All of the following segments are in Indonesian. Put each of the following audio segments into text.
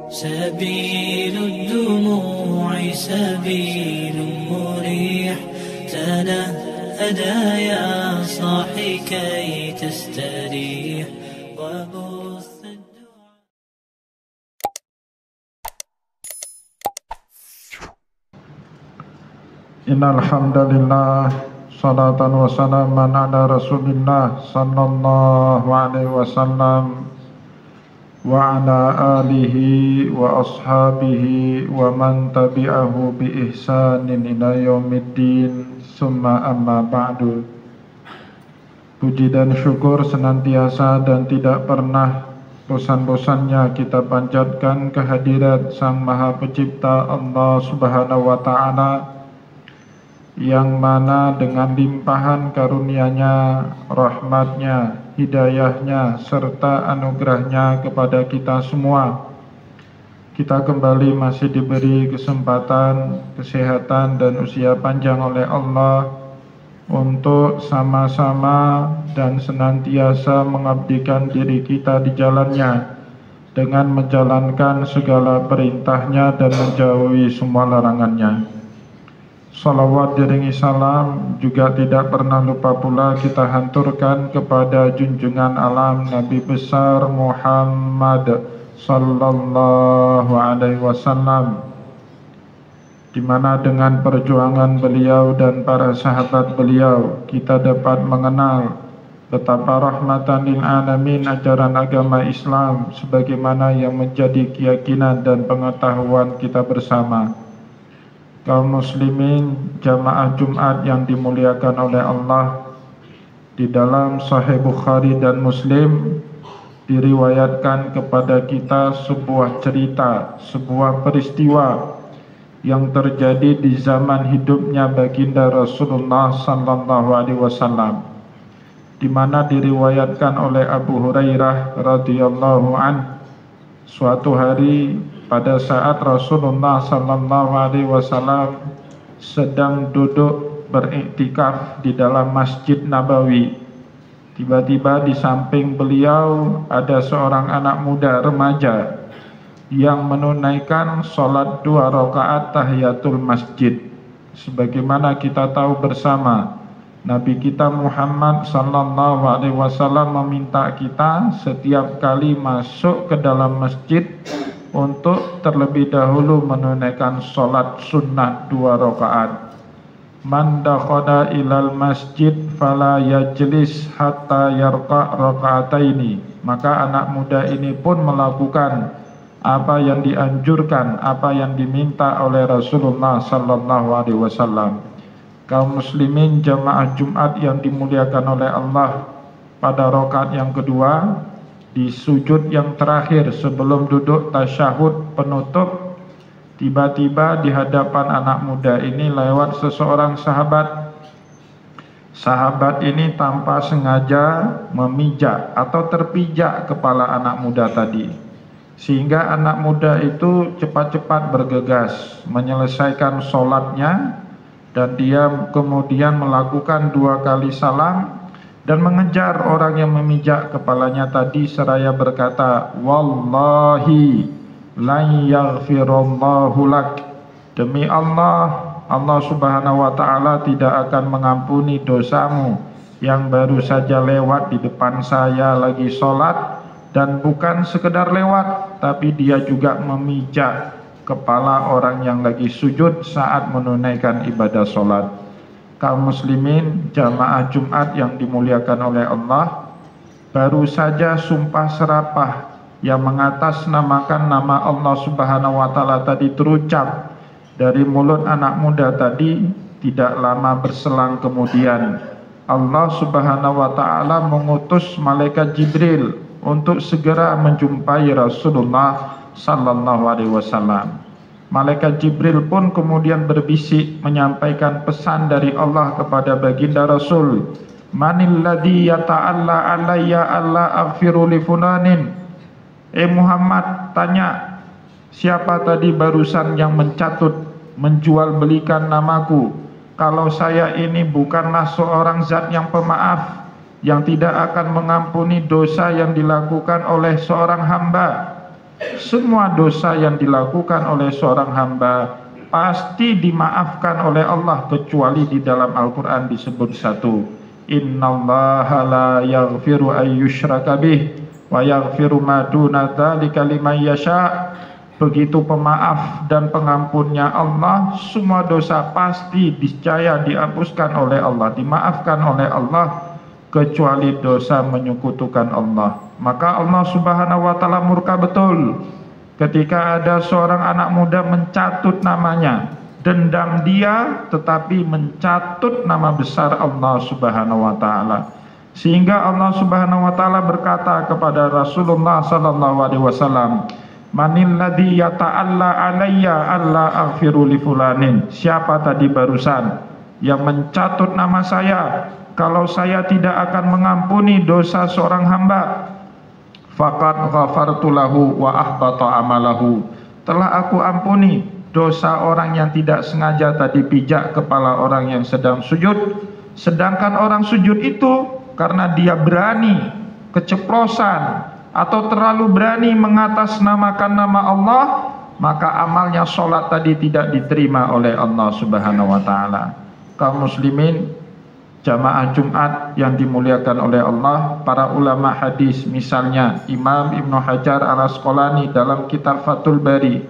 سبيل الدموع سبيل مريح تنهدى يا صاحي كي تستريح وبث الدعاء. إن الحمد لله صلاة وسلاما على رسول الله صلى الله عليه وسلم وعلى آله وأصحابه ومن تبعه بإحسان إلى يوم الدين ثم أما بعد. Puji dan syukur senantiasa dan tidak pernah bosan-bosannya kita panjatkan kehadirat Sang Maha Pencipta Allah Subhanahu wa Ta'ala, yang mana dengan limpahan karunia-Nya, rahmat-Nya, hidayah-Nya, serta anugerah-Nya kepada kita semua, kita kembali masih diberi kesempatan, kesehatan, dan usia panjang oleh Allah untuk sama-sama dan senantiasa mengabdikan diri kita di jalan-Nya dengan menjalankan segala perintah-Nya dan menjauhi semua larangan-Nya. Salawat diringi salam juga tidak pernah lupa pula kita hanturkan kepada junjungan alam Nabi besar Muhammad sallallahu alaihi wasallam, di mana dengan perjuangan beliau dan para sahabat beliau kita dapat mengenal betapa rahmatan lil alamin ajaran agama Islam sebagaimana yang menjadi keyakinan dan pengetahuan kita bersama. Kaum muslimin jamaah Jumat yang dimuliakan oleh Allah, di dalam Sahih Bukhari dan Muslim diriwayatkan kepada kita sebuah cerita, sebuah peristiwa yang terjadi di zaman hidupnya baginda Rasulullah sallallahu alaihi wasallam, di mana diriwayatkan oleh Abu Hurairah radhiyallahu anhu, suatu hari pada saat Rasulullah sallallahu alaihi wasallam sedang duduk beriktikaf di dalam Masjid Nabawi, tiba-tiba di samping beliau ada seorang anak muda remaja yang menunaikan sholat 2 rakaat tahiyatul masjid. Sebagaimana kita tahu bersama, Nabi kita Muhammad sallallahu alaihi wasallam meminta kita setiap kali masuk ke dalam masjid untuk terlebih dahulu menunaikan sholat sunnah 2 rakaat. Man dakhala ilal masjid fala yajlis hatta yarqa raka'ataini. Maka anak muda ini pun melakukan apa yang dianjurkan, apa yang diminta oleh Rasulullah sallallahu alaihi wasallam. Kaum muslimin jamaah Jumat yang dimuliakan oleh Allah, pada rakaat yang kedua, di sujud yang terakhir sebelum duduk tasyahud penutup, tiba-tiba di hadapan anak muda ini lewat seseorang sahabat. Sahabat ini tanpa sengaja memijak atau terpijak kepala anak muda tadi, sehingga anak muda itu cepat-cepat bergegas menyelesaikan sholatnya, dan dia kemudian melakukan 2 kali salam dan mengejar orang yang memijak kepalanya tadi seraya berkata, wallahi lan yaghfirallahu lak. Demi Allah, Allah Subhanahu wa Ta'ala tidak akan mengampuni dosamu yang baru saja lewat di depan saya lagi sholat, dan bukan sekedar lewat, tapi dia juga memijak kepala orang yang lagi sujud saat menunaikan ibadah sholat. Kaum muslimin jamaah Jumat yang dimuliakan oleh Allah, baru saja sumpah serapah yang mengatasnamakan nama Allah Subhanahu wa Ta'ala tadi terucap dari mulut anak muda tadi, tidak lama berselang kemudian Allah Subhanahu wa Ta'ala mengutus malaikat Jibril untuk segera menjumpai Rasulullah sallallahu alaihi wasallam. Malaikat Jibril pun kemudian berbisik menyampaikan pesan dari Allah kepada baginda Rasul. Manil ladzi yata'alla alayya alla aghfiru li fulanin. Muhammad, tanya, siapa tadi barusan yang mencatut, menjual belikan namaku? Kalau saya ini bukanlah seorang zat yang pemaaf, yang tidak akan mengampuni dosa yang dilakukan oleh seorang hamba. Semua dosa yang dilakukan oleh seorang hamba pasti dimaafkan oleh Allah, kecuali di dalam Al-Quran disebut satu, innallaha la yaghfiru ayyushraka bih wa yaghfiru ma duna dzalika liman yasha. Begitu pemaaf dan pengampunnya Allah, semua dosa pasti discaya dihapuskan oleh Allah, dimaafkan oleh Allah, kecuali dosa menyekutukan Allah. Maka Allah Subhanahu wa taala murka betul ketika ada seorang anak muda mencatut namanya, dendam dia tetapi mencatut nama besar Allah Subhanahu wa taala. Sehingga Allah Subhanahu wa taala berkata kepada Rasulullah sallallahu alaihi wasallam, manil ladzi yata'alla alayya alla aghfiru li fulanin. Siapa tadi barusan yang mencatut nama saya kalau saya tidak akan mengampuni dosa seorang hamba? Faqad ghafartu lahu wa ahbata amalahu. Telah aku ampuni dosa orang yang tidak sengaja tadi pijak kepala orang yang sedang sujud. Sedangkan orang sujud itu karena dia berani, keceplosan, atau terlalu berani mengatasnamakan nama Allah, maka amalnya sholat tadi tidak diterima oleh Allah Subhanahu wa taala. Kaum muslimin, jamaah Jumat yang dimuliakan oleh Allah, para ulama hadis, misalnya Imam Ibnu Hajar Al-Asqalani dalam kitab Fathul Bari,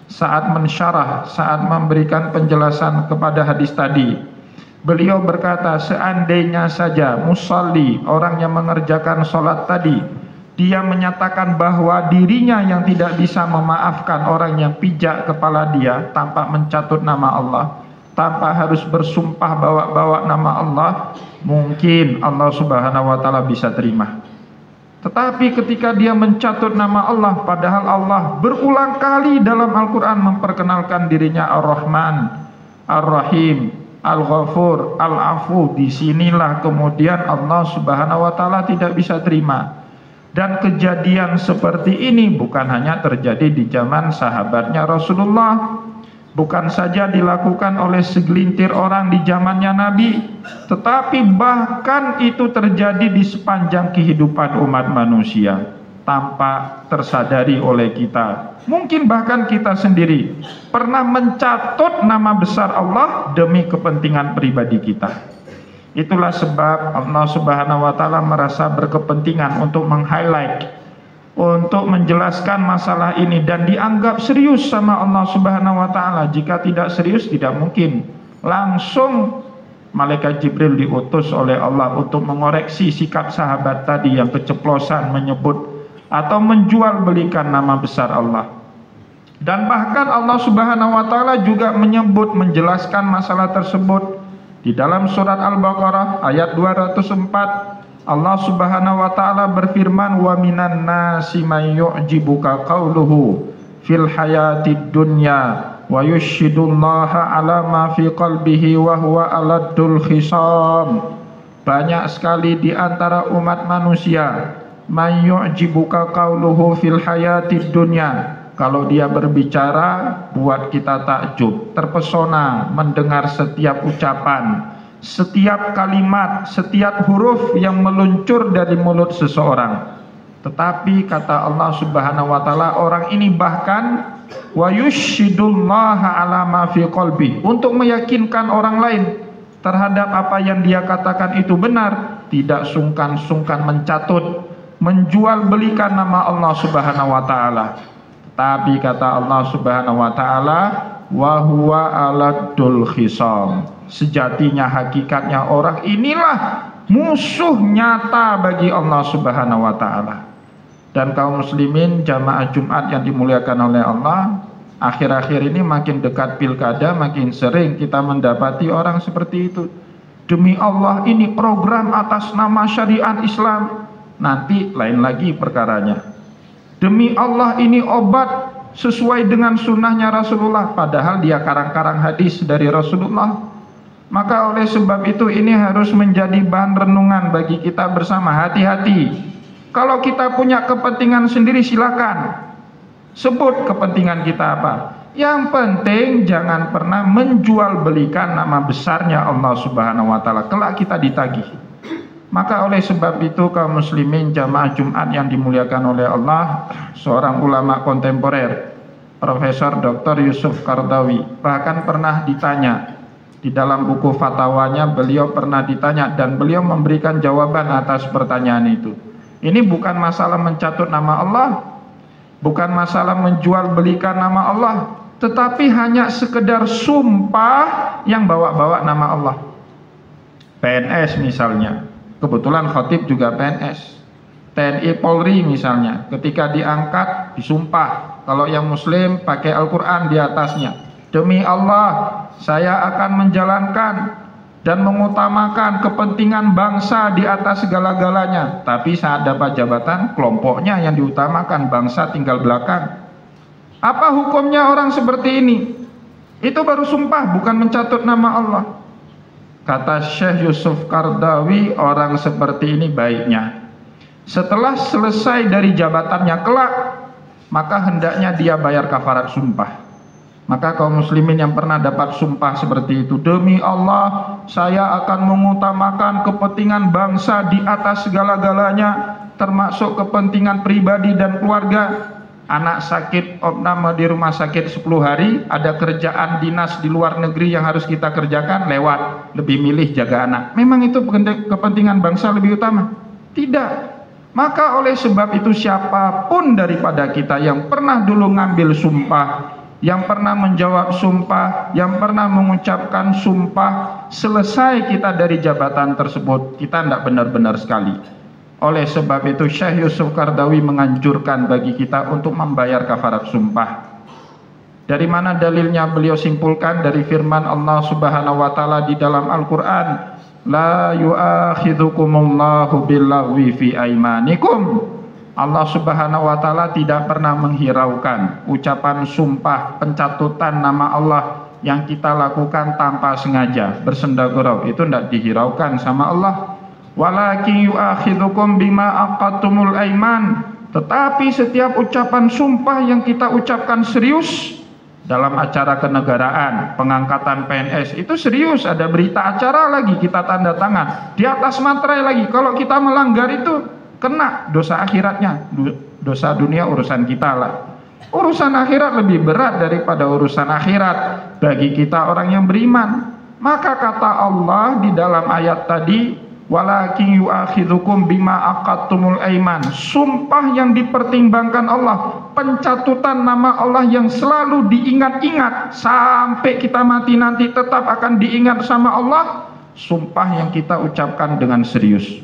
saat mensyarah, saat memberikan penjelasan kepada hadis tadi, beliau berkata, seandainya saja musalli, orang yang mengerjakan sholat tadi, dia menyatakan bahwa dirinya yang tidak bisa memaafkan orang yang pijak kepala dia tanpa mencatut nama Allah, tanpa harus bersumpah bawa-bawa nama Allah, mungkin Allah Subhanahu wa taala bisa terima. Tetapi ketika dia mencatut nama Allah, padahal Allah berulang kali dalam Al-Quran memperkenalkan dirinya Ar-Rahman, Ar-Rahim, Al-Ghafur, Al-Afu, disinilah kemudian Allah Subhanahu wa taala tidak bisa terima. Dan kejadian seperti ini bukan hanya terjadi di zaman sahabatnya Rasulullah, bukan saja dilakukan oleh segelintir orang di zamannya Nabi, tetapi bahkan itu terjadi di sepanjang kehidupan umat manusia tanpa tersadari oleh kita. Mungkin bahkan kita sendiri pernah mencatut nama besar Allah demi kepentingan pribadi kita. Itulah sebab Allah Subhanahu wa taala merasa berkepentingan untuk meng-highlight, untuk menjelaskan masalah ini, dan dianggap serius sama Allah Subhanahu wa taala. Jika tidak serius, tidak mungkin langsung malaikat Jibril diutus oleh Allah untuk mengoreksi sikap sahabat tadi yang keceplosan menyebut atau menjual belikan nama besar Allah. Dan bahkan Allah Subhanahu wa taala juga menyebut, menjelaskan masalah tersebut di dalam surat Al-Baqarah ayat 204. Allah Subhanahu wa taala berfirman, wa minan nasi may yu'jibuka qauluhu fil hayatid dunya wa yushhidullaha ala ma fi qalbihi wa huwa aladdul khisam. Banyak sekali di antara umat manusia may yu'jibuka qauluhu fil hayatid dunya, kalau dia berbicara buat kita takjub, terpesona mendengar setiap ucapan, setiap kalimat, setiap huruf yang meluncur dari mulut seseorang. Tetapi kata Allah Subhanahu wa taala, orang ini bahkan wa yushhidullaha ala ma fi qalbi, untuk meyakinkan orang lain terhadap apa yang dia katakan itu benar, tidak sungkan-sungkan mencatut, menjual belikan nama Allah Subhanahu wa taala. Tapi kata Allah Subhanahu wa taala, wa huwa aladdul khisam, sejatinya hakikatnya orang inilah musuh nyata bagi Allah Subhanahu wa taala. Dan kaum muslimin jamaah Jumat yang dimuliakan oleh Allah, akhir-akhir ini makin dekat pilkada, makin sering kita mendapati orang seperti itu. Demi Allah, ini program atas nama syariat Islam, nanti lain lagi perkaranya. Demi Allah, ini obat sesuai dengan sunnahnya Rasulullah, padahal dia karang-karang hadis dari Rasulullah. Maka oleh sebab itu ini harus menjadi bahan renungan bagi kita bersama. Hati-hati, kalau kita punya kepentingan sendiri silakan sebut kepentingan kita apa. Yang penting jangan pernah menjual belikan nama besarnya Allah Subhanahu wa taala, kelak kita ditagih. Maka oleh sebab itu kaum muslimin jamaah Jumat yang dimuliakan oleh Allah, seorang ulama kontemporer, Profesor Dr. Yusuf Qaradawi, bahkan pernah ditanya di dalam buku fatwanya, beliau pernah ditanya dan beliau memberikan jawaban atas pertanyaan itu. Ini bukan masalah mencatut nama Allah, bukan masalah menjual belikan nama Allah, tetapi hanya sekedar sumpah yang bawa-bawa nama Allah. PNS misalnya, kebetulan khotib juga PNS, TNI Polri misalnya, ketika diangkat disumpah, kalau yang muslim pakai Al-Quran di atasnya, demi Allah saya akan menjalankan dan mengutamakan kepentingan bangsa di atas segala-galanya. Tapi saat dapat jabatan, kelompoknya yang diutamakan, bangsa tinggal belakang. Apa hukumnya orang seperti ini? Itu baru sumpah, bukan mencatut nama Allah. Kata Syekh Yusuf Qaradawi, orang seperti ini baiknya setelah selesai dari jabatannya kelak, maka hendaknya dia bayar kafarat sumpah. Maka kaum muslimin yang pernah dapat sumpah seperti itu, demi Allah saya akan mengutamakan kepentingan bangsa di atas segala-galanya, termasuk kepentingan pribadi dan keluarga. Anak sakit opname di rumah sakit 10 hari, ada kerjaan dinas di luar negeri yang harus kita kerjakan, lewat, lebih milih jaga anak. Memang itu kepentingan bangsa lebih utama? Tidak. Maka oleh sebab itu siapapun daripada kita yang pernah dulu ngambil sumpah, yang pernah menjawab sumpah, yang pernah mengucapkan sumpah, selesai kita dari jabatan tersebut, kita tidak benar-benar sekali. Oleh sebab itu Syekh Yusuf Qaradawi menganjurkan bagi kita untuk membayar kafarat sumpah. Dari mana dalilnya? Beliau simpulkan dari firman Allah Subhanahu wa taala di dalam Al-Qur'an, la yu'akhidhukumullahu billaghwi fi aimanikum. Allah Subhanahu wa taala tidak pernah menghiraukan ucapan sumpah, pencatutan nama Allah yang kita lakukan tanpa sengaja, bersenda gurau, itu tidak dihiraukan sama Allah. Walakin yu'akhidhukum bima aqadtumul aiman. Tetapi setiap ucapan sumpah yang kita ucapkan serius, dalam acara kenegaraan, pengangkatan PNS, itu serius, ada berita acara lagi, kita tanda tangan, di atas materai lagi. Kalau kita melanggar itu kena dosa akhiratnya. Dosa dunia urusan kita lah, urusan akhirat lebih berat daripada urusan akhirat bagi kita orang yang beriman. Maka kata Allah di dalam ayat tadi, walakin yu'akhidhukum bima aqadtumul aiman, sumpah yang dipertimbangkan Allah, pencatutan nama Allah yang selalu diingat-ingat sampai kita mati nanti tetap akan diingat sama Allah, sumpah yang kita ucapkan dengan serius.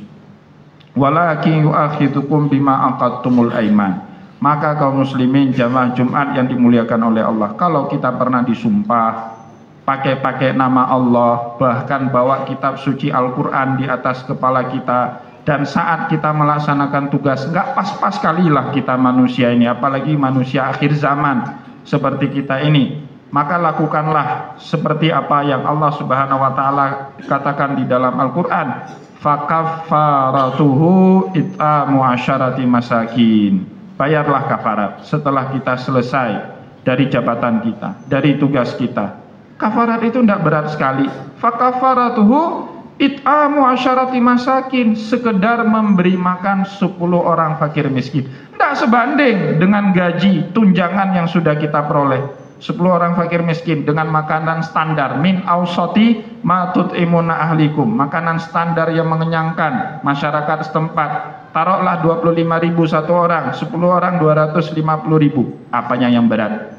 Walakin yu'akhidhukum bima aqadtumul aiman. Maka kaum muslimin jamaah Jumat yang dimuliakan oleh Allah, kalau kita pernah disumpah pakai nama Allah, bahkan bawa kitab suci Al-Quran di atas kepala kita, dan saat kita melaksanakan tugas, nggak pas-pas kalilah kita manusia ini, apalagi manusia akhir zaman seperti kita ini, maka lakukanlah seperti apa yang Allah Subhanahu wa taala katakan di dalam Al-Quran, fakaffaratuhu it'amu asyarati masakin. Bayarlah kafarat setelah kita selesai dari jabatan kita, dari tugas kita. Kafarat itu tidak berat sekali. Fakafaratuhu it'amu asyarati masakin, sekedar memberi makan 10 orang fakir miskin. Tidak sebanding dengan gaji tunjangan yang sudah kita peroleh. 10 orang fakir miskin dengan makanan standar, min ausati ma tut'imuna ahlikum, makanan standar yang mengenyangkan masyarakat setempat. Taruhlah 25.000 satu orang, 10 orang 250.000. Apanya yang berat?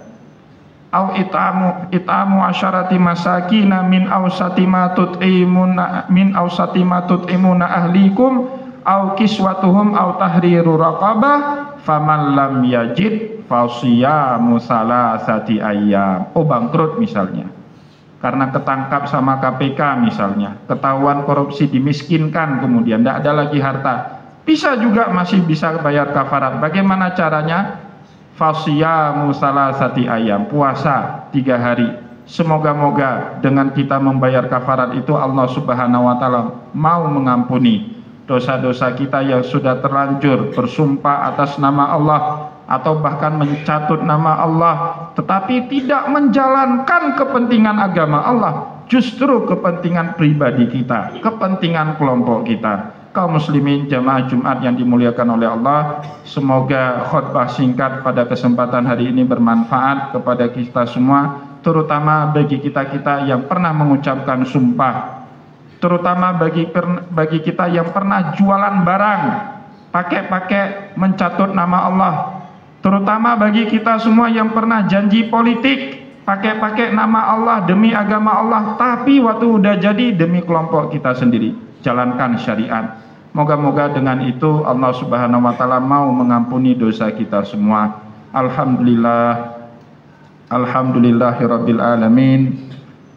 Au itamu asyarati masakina min ausati ma tut'imuna ahlikum au kiswatuhum au tahriru raqabah faman lam yajid fasiyamu salasati ayyam. Oh, bangkrut misalnya karena ketangkap sama KPK misalnya, ketahuan korupsi, dimiskinkan, kemudian tidak ada lagi harta, bisa juga masih bisa bayar kafarat. Bagaimana caranya? Fasiyamu salasati ayyam, puasa 3 hari. Semoga-moga dengan kita membayar kafarat itu Allah Subhanahu wa taala mau mengampuni dosa-dosa kita yang sudah terlanjur bersumpah atas nama Allah atau bahkan mencatut nama Allah tetapi tidak menjalankan kepentingan agama Allah, justru kepentingan pribadi kita, kepentingan kelompok kita. kaum muslimin jamaah Jumat yang dimuliakan oleh Allah. Semoga khutbah singkat pada kesempatan hari ini bermanfaat kepada kita semua, terutama bagi kita-kita yang pernah mengucapkan sumpah, terutama bagi kita yang pernah jualan barang pakai mencatut nama Allah, terutama bagi kita semua yang pernah janji politik pakai nama Allah demi agama Allah, tapi waktu udah jadi demi kelompok kita sendiri. Jalankan syariat. Moga-moga dengan itu Allah Subhanahu wa taala mau mengampuni dosa kita semua. Alhamdulillahirabbil alamin.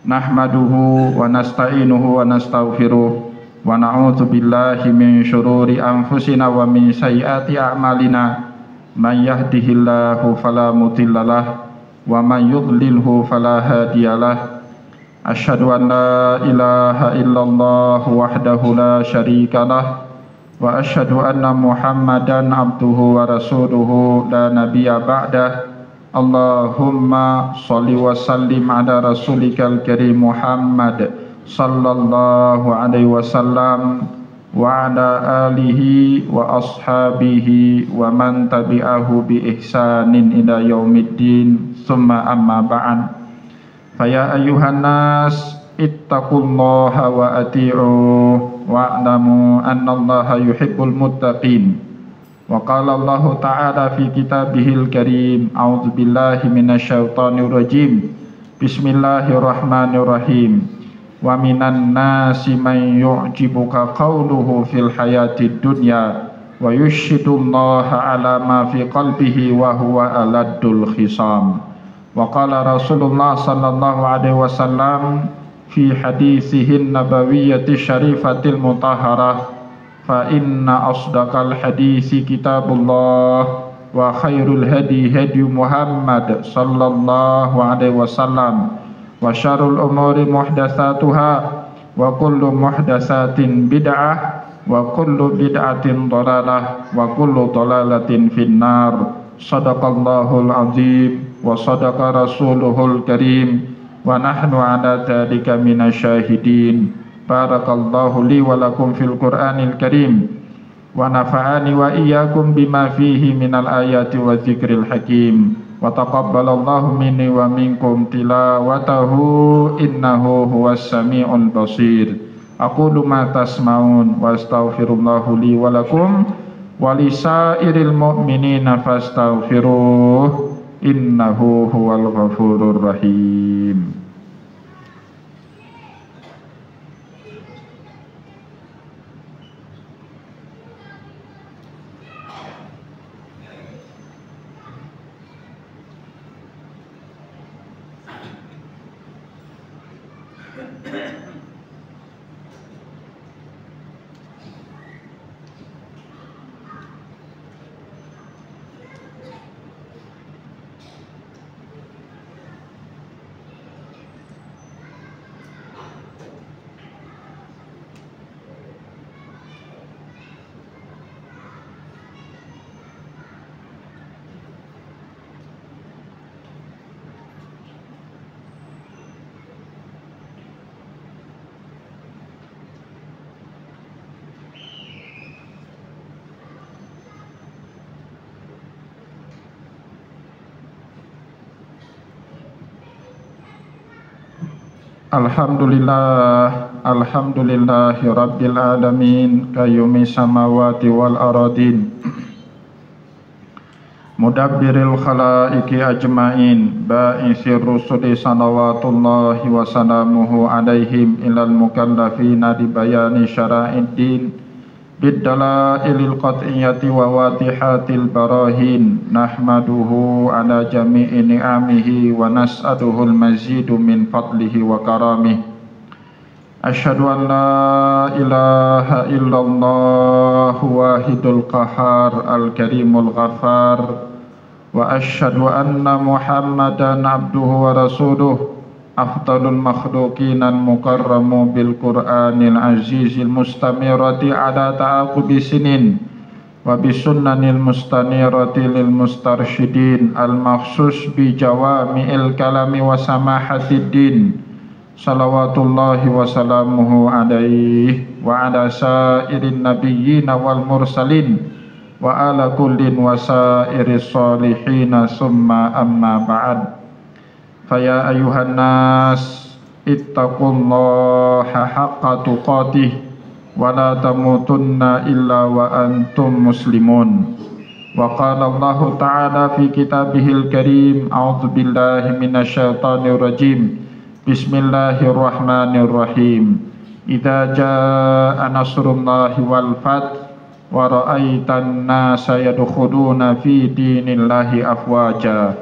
Nahmaduhu wa nasta'inuhu wa nastaghfiruh wa na'udzu billahi min syururi anfusina wa min sayyiati a'malina. Man yahdihillahu fala mudhillalah wa man yudlilhu fala hadiyalah. Asyhadu an la ilaha illallah wahdahu la syarikalah wa asyhadu anna Muhammadan abduhu wa rasuluhu la nabiyya ba'dah. Allahumma shalli wa sallim ala rasulikal karim Muhammad sallallahu alaihi wasallam wa ala alihi wa ashabihi wa man tabi'ahu bi ihsanin ila yaumiddin. Summa amma ba'd. Faya ayyuhan nas ittaqullaha wa ati'u wa'lamu annallaha yuhibbul muttaqin. Wa qala Allah ta'ala fi kitabihil karim, a'udzu billahi minasyaitonir rajim. Bismillahirrahmanirrahim. Wa minan nasi man yu'jibuka qawluhu fil hayatid dunya wa yushhidullaha ala ma fi qalbihi wa huwa aladdul khisam. Wa qala Rasulullah sallallahu alaihi wasallam fi hadithihin nabawiyyati syarifatil mutahharah, fa inna asdaqal hadithi kitabullah wa khairul hadi hadi Muhammad sallallahu alaihi wasallam wa syarrul umuri muhdatsatuha wa kullu muhdatsatin bid'ah wa kullu bid'atin dhalalah wa kullu dhalalatin finnar. Shadaqallahul azim wa sadaqa rasuluhul karim wa nahnu ala dzalika minasyahidin. Barakallahu li wa lakum fil Qur'anil karim wa nafa'ani wa iyyakum bima fihi minal ayati wa dzikril hakim wa taqabbalallahu minni wa minkum tilawatahu innahu huwas samiul basir. Aqulu ma tasma'un wa astaghfirullahu li wa lakum wa lisairil mu'minina fastaghfiruh innahu huwal ghafurur rahim. Alhamdulillahi rabbil alamin qayyumi samawati wal aradin mudabbiril khalaiqi ajmain ba'isir rusuli salawatullahi wa salamuhu alaihim ilal mukallafina di bayani syara'iddin biddalailil qat'iyyati wa wadihatil barahin. Nahmaduhu ala jami'i ni'amihi wa nas'aluhul mazidu min fadlihi wa karamih. Asyhadu an la ilaha illallah wahidul qahar al-karimul ghaffar wa asyhadu anna Muhammadan abduhu wa rasuluh afdalul makhluqinan mukarramu bil Qur'anil azizil mustamirati ala ta'aqubi sinin wa bisunnanil mustanirati lil mustarsyidin al makhsus bi jawami'il kalami wa samahatid din. salawatullahi wa salamuhu alaihi wa ala sairin nabiyyin wal mursalin wa ala kullin wa sairis salihin summa amma ba'd. Faya ayuhan nas ittaqullaha haqqa tuqatih wa la tamutunna illa wa antum muslimun. Wa qala Allah ta'ala fi kitabihil karim, a'udzu billahi minasyaitonir rajim. Bismillahirrahmanirrahim. Idza jaa nasrullahi wal fath wa ra'aitan nasa yadkhuluna fi dinillahi afwaja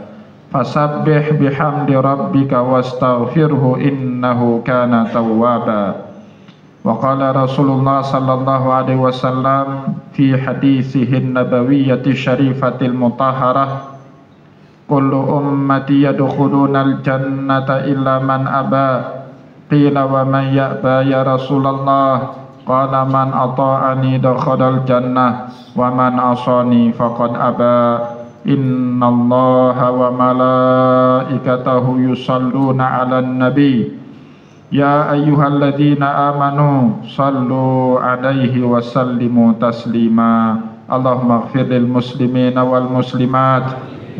fasabbih bihamdi rabbika wastaghfirhu innahu kana tawwaba. Wa qala Rasulullah sallallahu alaihi wasallam fi hadithihi nabawiyyati syarifatil mutahharah, kullu ummati yadkhulunal jannata illa man aba. Qila wa man ya'ba ya Rasulullah? Qala man ata'ani dakhalal jannah wa man asani faqad aba. Innallaha wa malaikatahu yusalluna 'alan nabi. Ya ayyuhalladzina amanu sallu 'alaihi wa sallimu taslima. Allahumma ighfir lil muslimina wal muslimat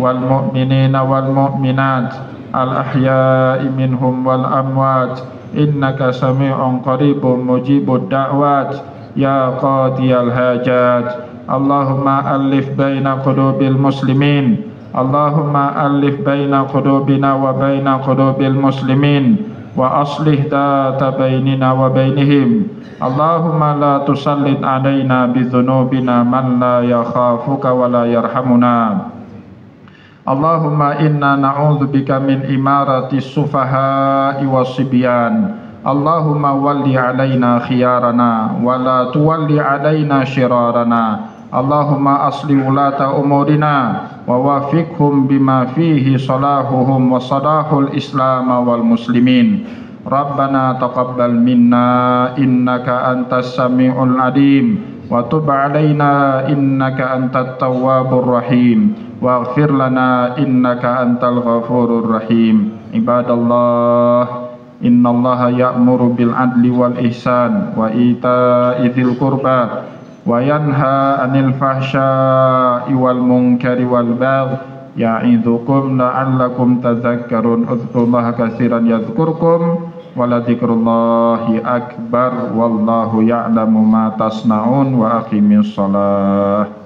wal mu'minina wal mu'minat al ahya'i minhum wal amwat innaka sami'un qaribun mujibud da'wat ya qadiyal hajat. Allahumma alif baina qulubil muslimin, Allahumma alif baina qulubina wa baina qulubil muslimin wa aslih data bainina wa bainihim. Allahumma la tusallit alaina bidhunubina man la yakhafuka wa la yarhamuna. Allahumma inna na'udzubika min imarati sufaha'i wassibyan. Allahumma walli alaina khiyarana wa la tuwalli alaina shirarana. Allahumma asli ulata umurina wa wafiqhum bima fihi salahuhum wa salahul islam wal muslimin. Rabbana taqabbal minna innaka antas sami'ul alim wa tub alaina innaka antat tawwabur rahim waghfir lana innaka antal ghafurur rahim. Ibadallah, innallaha ya'muru bil adli wal ihsan wa ita'i dzil qurba wa yanha 'anil fahsya'i wal munkari wal baghi ya'idzukum la'allakum tadhakkarun. Udhkurullaha katsiran yadhkurkum wa la dzikrullahi akbar wallahu ya'lamu ma tasna'un wa aqimis shalah.